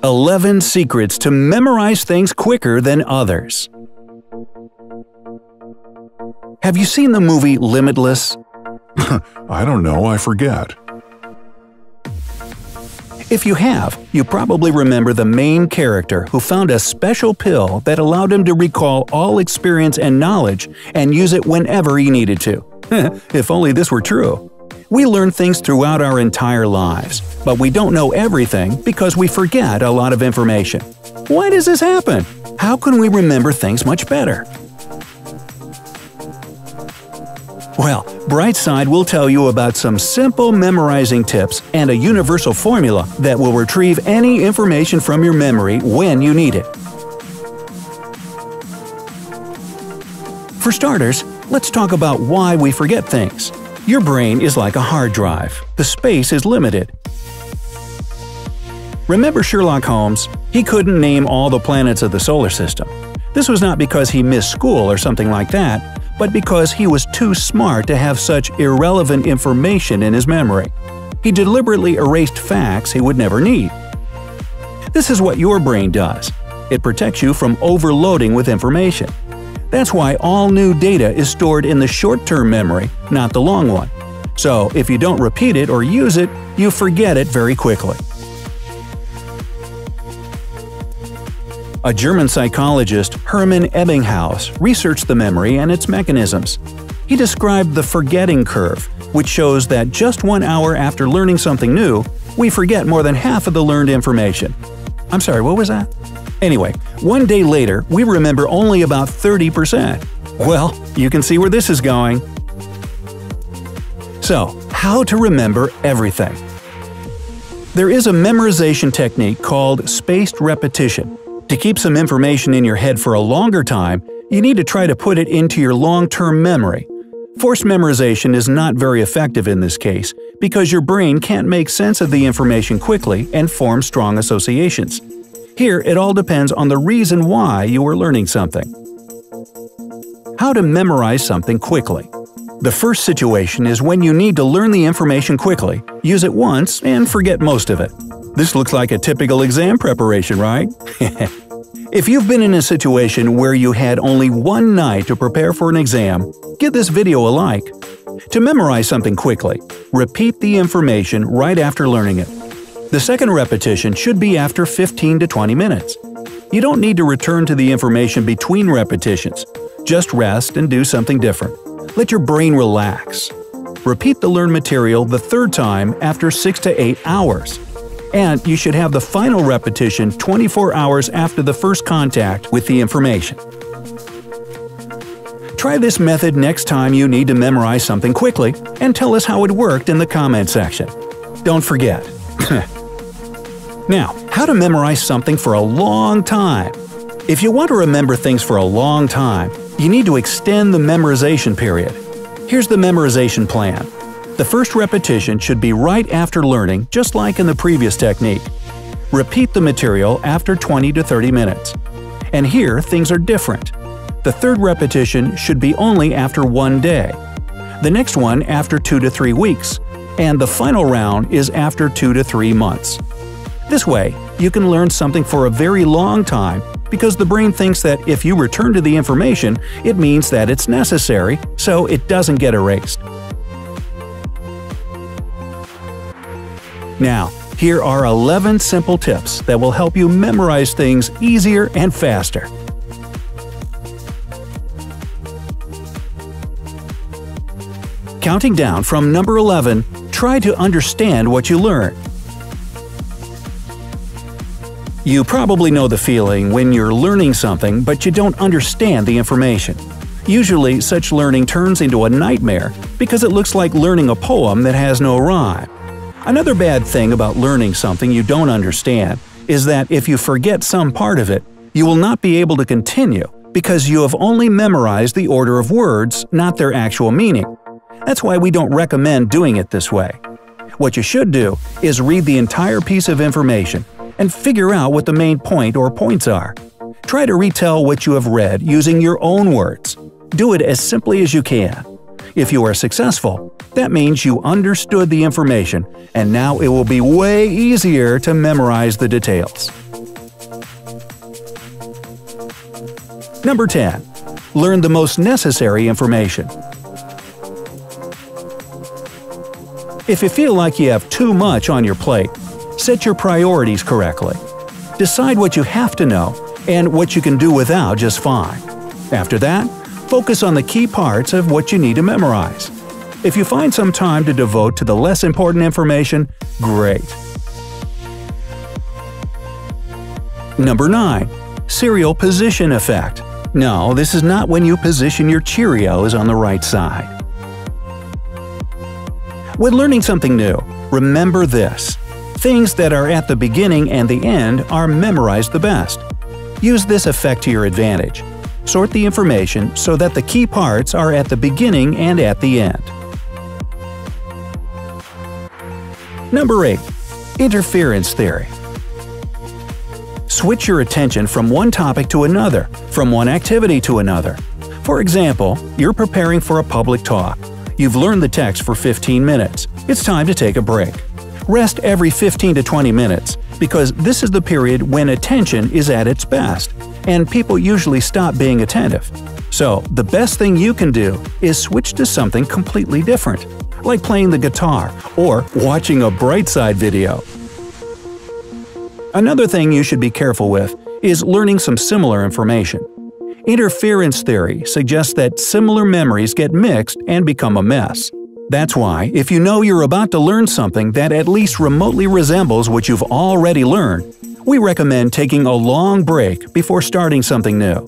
11 secrets to memorize things quicker than others. Have you seen the movie Limitless? I don't know, I forget. If you have, you probably remember the main character who found a special pill that allowed him to recall all experience and knowledge and use it whenever he needed to. If only this were true. We learn things throughout our entire lives, but we don't know everything because we forget a lot of information. Why does this happen? How can we remember things much better? Well, Brightside will tell you about some simple memorizing tips and a universal formula that will retrieve any information from your memory when you need it. For starters, let's talk about why we forget things. Your brain is like a hard drive. The space is limited. Remember Sherlock Holmes? He couldn't name all the planets of the solar system. This was not because he missed school or something like that, but because he was too smart to have such irrelevant information in his memory. He deliberately erased facts he would never need. This is what your brain does. It protects you from overloading with information. That's why all new data is stored in the short-term memory, not the long one. So if you don't repeat it or use it, you forget it very quickly. A German psychologist, Hermann Ebbinghaus, researched the memory and its mechanisms. He described the forgetting curve, which shows that just 1 hour after learning something new, we forget more than half of the learned information. I'm sorry, what was that? Anyway, 1 day later, we remember only about 30%. Well, you can see where this is going. So, how to remember everything? There is a memorization technique called spaced repetition. To keep some information in your head for a longer time, you need to try to put it into your long-term memory. Forced memorization is not very effective in this case, because your brain can't make sense of the information quickly and form strong associations. Here, it all depends on the reason why you are learning something. How to memorize something quickly. The first situation is when you need to learn the information quickly, use it once, and forget most of it. This looks like a typical exam preparation, right? If you've been in a situation where you had only one night to prepare for an exam, give this video a like. To memorize something quickly, repeat the information right after learning it. The second repetition should be after 15 to 20 minutes. You don't need to return to the information between repetitions. Just rest and do something different. Let your brain relax. Repeat the learned material the third time after 6 to 8 hours. And you should have the final repetition 24 hours after the first contact with the information. Try this method next time you need to memorize something quickly, and tell us how it worked in the comment section. Don't forget. Now, how to memorize something for a long time. If you want to remember things for a long time, you need to extend the memorization period. Here's the memorization plan. The first repetition should be right after learning, just like in the previous technique. Repeat the material after 20 to 30 minutes. And here, things are different. The third repetition should be only after 1 day. The next one after 2 to 3 weeks. And the final round is after 2 to 3 months. This way, you can learn something for a very long time because the brain thinks that if you return to the information, it means that it's necessary, so it doesn't get erased. Now, here are 11 simple tips that will help you memorize things easier and faster. Counting down from number 11, try to understand what you learn. You probably know the feeling when you're learning something but you don't understand the information. Usually, such learning turns into a nightmare because it looks like learning a poem that has no rhyme. Another bad thing about learning something you don't understand is that if you forget some part of it, you will not be able to continue because you have only memorized the order of words, not their actual meaning. That's why we don't recommend doing it this way. What you should do is read the entire piece of information and figure out what the main point or points are. Try to retell what you have read using your own words. Do it as simply as you can. If you are successful, that means you understood the information, and now it will be way easier to memorize the details. Number 10. Learn the most necessary information. If you feel like you have too much on your plate, set your priorities correctly. Decide what you have to know and what you can do without just fine. After that, focus on the key parts of what you need to memorize. If you find some time to devote to the less important information, great. Number 9. Serial position effect. No, this is not when you position your Cheerios on the right side. When learning something new, remember this. Things that are at the beginning and the end are memorized the best. Use this effect to your advantage. Sort the information so that the key parts are at the beginning and at the end. Number 8. Interference theory. Switch your attention from one topic to another, from one activity to another. For example, you're preparing for a public talk. You've learned the text for 15 minutes. It's time to take a break. Rest every 15 to 20 minutes, because this is the period when attention is at its best, and people usually stop being attentive. So, the best thing you can do is switch to something completely different, like playing the guitar or watching a Brightside video. Another thing you should be careful with is learning some similar information. Interference theory suggests that similar memories get mixed and become a mess. That's why, if you know you're about to learn something that at least remotely resembles what you've already learned, we recommend taking a long break before starting something new.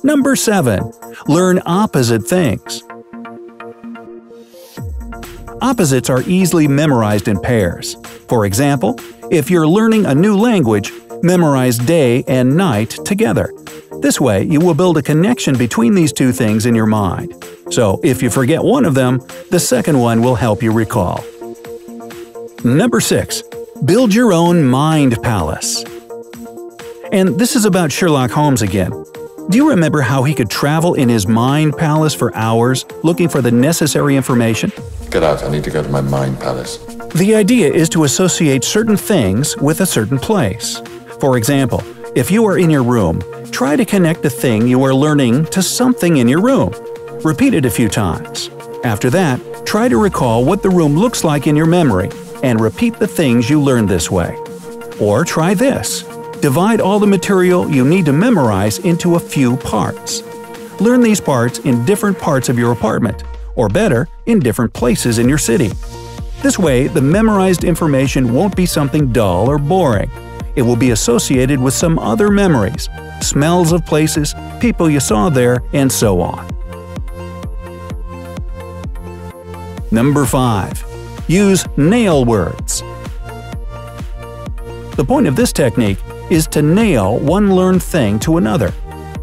Number 7. Learn opposite things. Opposites are easily memorized in pairs. For example, if you're learning a new language, memorize day and night together. This way, you will build a connection between these two things in your mind. So, if you forget one of them, the second one will help you recall. Number 6. Build your own mind palace. And this is about Sherlock Holmes again. Do you remember how he could travel in his mind palace for hours, looking for the necessary information? Get out, I need to go to my mind palace. The idea is to associate certain things with a certain place. For example, if you are in your room, try to connect the thing you are learning to something in your room. Repeat it a few times. After that, try to recall what the room looks like in your memory, and repeat the things you learned this way. Or try this. Divide all the material you need to memorize into a few parts. Learn these parts in different parts of your apartment, or better, in different places in your city. This way, the memorized information won't be something dull or boring. It will be associated with some other memories, smells of places, people you saw there, and so on. Number 5. Use nail words. The point of this technique is to nail one learned thing to another.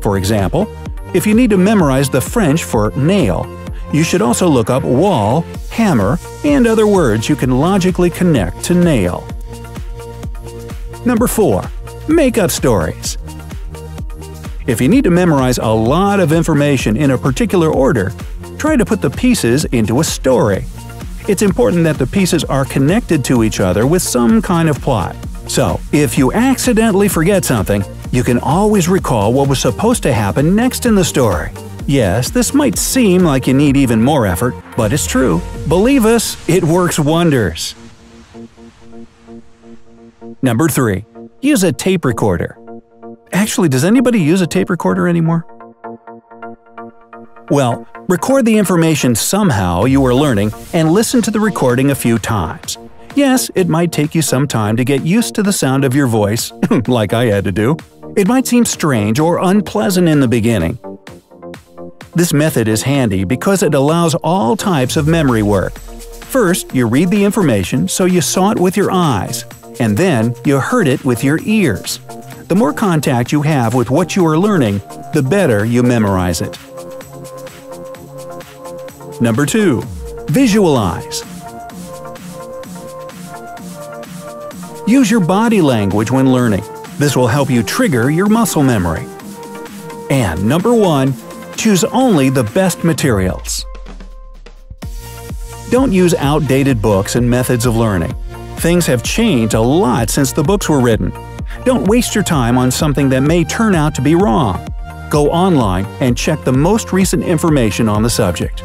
For example, if you need to memorize the French for nail, you should also look up wall, hammer, and other words you can logically connect to nail. Number 4. Make up stories. If you need to memorize a lot of information in a particular order, try to put the pieces into a story. It's important that the pieces are connected to each other with some kind of plot. So, if you accidentally forget something, you can always recall what was supposed to happen next in the story. Yes, this might seem like you need even more effort, but it's true. Believe us, it works wonders. Number 3. Use a tape recorder. Actually, does anybody use a tape recorder anymore? Well, record the information somehow you are learning and listen to the recording a few times. Yes, it might take you some time to get used to the sound of your voice, like I had to do. It might seem strange or unpleasant in the beginning. This method is handy because it allows all types of memory work. First, you read the information so you saw it with your eyes, and then you heard it with your ears. The more contact you have with what you are learning, the better you memorize it. Number 2. Visualize. Use your body language when learning. This will help you trigger your muscle memory. And number 1. Choose only the best materials. Don't use outdated books and methods of learning. Things have changed a lot since the books were written. Don't waste your time on something that may turn out to be wrong. Go online and check the most recent information on the subject.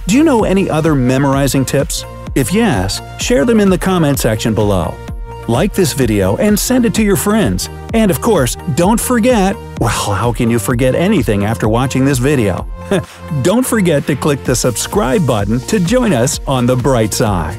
Do you know any other memorizing tips? If yes, share them in the comment section below. Like this video and send it to your friends. And of course, don't forget… well, how can you forget anything after watching this video? Don't forget to click the subscribe button to join us on the bright side.